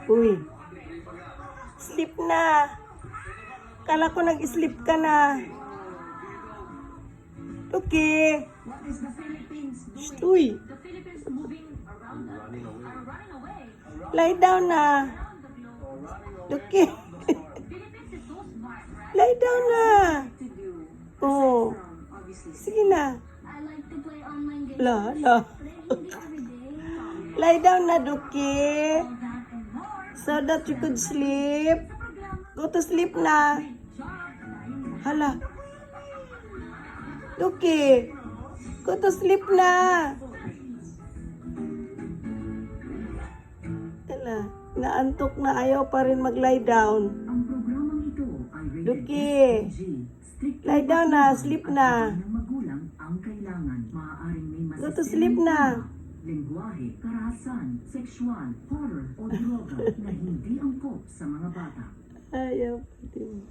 Uy. Sleep na. Kala ko nag-sleep ka na. Okay. What is the Philippines doing? Uy. The Philippines moving around are running away. Lie down na. Around the globe. Okay. Philippines is so smart, right? Lie down na. To do. Oh. Obviously. Sige na. I like to play online games. La. Play hindi every day. Lie down na, Duki. All that and more. So that you could sleep. Sa programa, Go to sleep na. Hala. Duki. Go to sleep na. Hala. Naantok na, ayaw pa rin mag-lie down. ang programang ito ay rated Duki. PG. Strict Lie down na, sleep na. ng magulang ang kailangan. Maaaring may Go to sleep na. lengguwahe, karahasan, sexual, horror o droga na hindi angkop sa mga bata. Ayaw pa din.